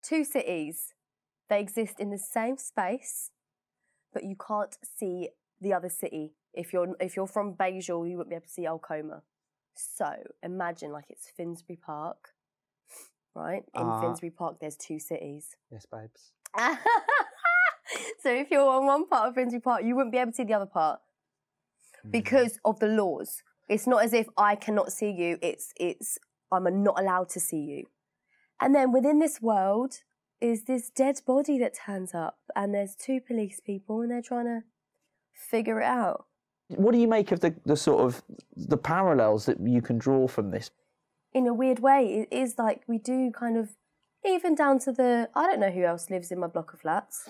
two cities. They exist in the same space, but you can't see the other city. If you're from Basel, you wouldn't be able to see Alcoma. So imagine like it's Finsbury Park, right? In Finsbury Park, there's two cities. Yes, babes. So if you're on one part of Finsbury Park, you wouldn't be able to see the other part because of the laws. It's not as if I cannot see you. It's I'm not allowed to see you. And then within this world is this dead body that turns up, and there's two police people, and they're trying to figure it out. What do you make of the sort of the parallels that you can draw from this? In a weird way, it is like we do kind of, even down to I don't know who else lives in my block of flats.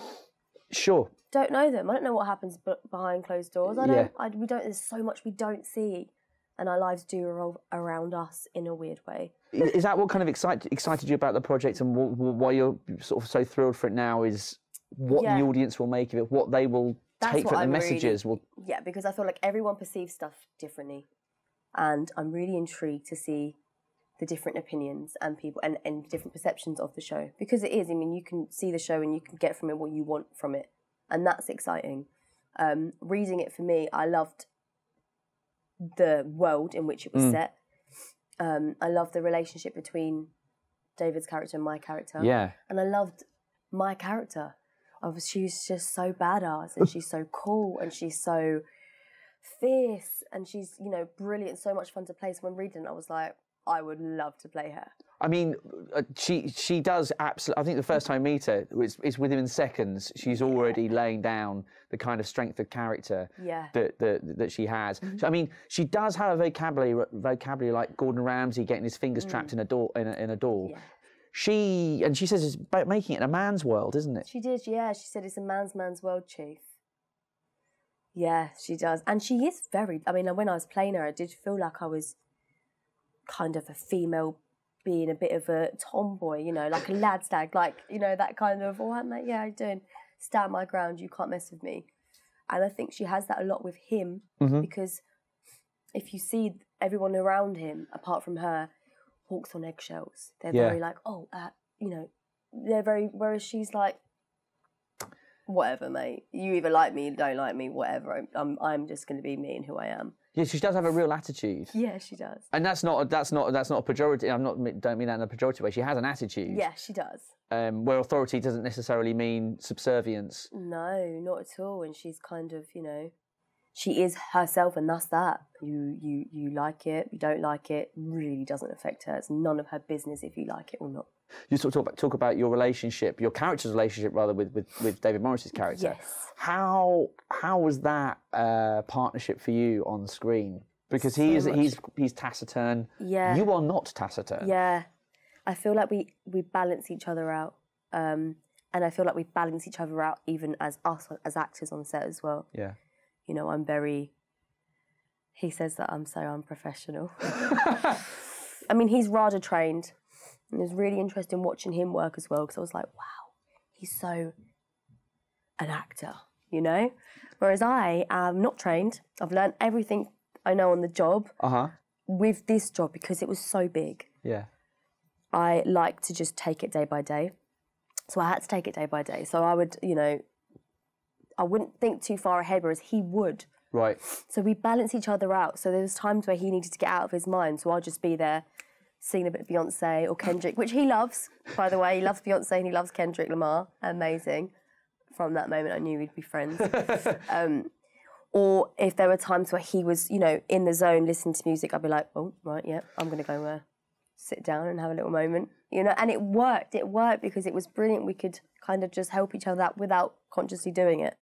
Sure. Don't know them. I don't know what happens behind closed doors. There's so much we don't see, and our lives do revolve around us in a weird way. Is that what kind of excited you about the project, and why you're sort of so thrilled for it now is what the audience will make of it, what they will take from the messages? Yeah, because I feel like everyone perceives stuff differently, and I'm really intrigued to see the different opinions and people and different perceptions of the show, because it is. I mean, you can see the show and you can get from it what you want from it, and that's exciting. Reading it for me, I loved the world in which it was set. I loved the relationship between David's character and my character. Yeah. And I loved my character. She's just so badass, and she's so cool, and she's so fierce, and she's, you know, brilliant, so much fun to play. So when reading it, I was like, I would love to play her. I mean, she does absolutely. I think the first time I meet her, it's within seconds. She's already laying down the kind of strength of character that she has. Mm-hmm. So, I mean, she does have a vocabulary like Gordon Ramsay getting his fingers trapped in a door. In a door. Yeah. She says it's about making it in a man's world, isn't it? She did, yeah. She said it's a man's world, Chief. Yeah, she does, and she is very. I mean, when I was playing her, I did feel like I was kind of a female being a bit of a tomboy, you know, like a lad stag, like, you know, that kind of, all right, mate, yeah, how you doing? Stand my ground, you can't mess with me. And I think she has that a lot with him, because if you see everyone around him, apart from her, walks on eggshells. They're very like, you know, they're very, whereas she's like, whatever, mate. You either like me, don't like me, whatever. I'm just going to be me and who I am. Yeah, she does have a real attitude. Yeah, she does. And that's not a pejorative. Don't mean that in a pejorative way. She has an attitude. Yeah, she does. Where authority doesn't necessarily mean subservience. No, not at all. And she's kind of, you know, she is herself, and that's that. You like it, you don't like it, really doesn't affect her. It's none of her business if you like it or not. You talk about your relationship, your character's relationship rather with David Morris's character. Yes. How was that partnership for you on screen? Because he's taciturn. Yeah. You are not taciturn. Yeah. I feel like we balance each other out. And I feel like we balance each other out even as us as actors on set as well. Yeah. You know, he says that I'm so unprofessional. I mean, he's RADA trained. And it was really interesting watching him work as well, because I was like, wow, he's so an actor, you know? Whereas I am not trained. I've learned everything I know on the job with this job, because it was so big. Yeah. I like to just take it day by day. So I had to take it day by day. So I would, you know, I wouldn't think too far ahead, whereas he would. Right. So we balance each other out. So there was times where he needed to get out of his mind, so I'll just be there singing a bit of Beyonce or Kendrick, which he loves, by the way. He loves Beyonce and he loves Kendrick Lamar. Amazing. From that moment, I knew we'd be friends. Or if there were times where he was, you know, in the zone listening to music, I'd be like, oh, right, yeah, I'm going to go sit down and have a little moment. You know, and it worked. It worked because it was brilliant. We could kind of just help each other out without consciously doing it.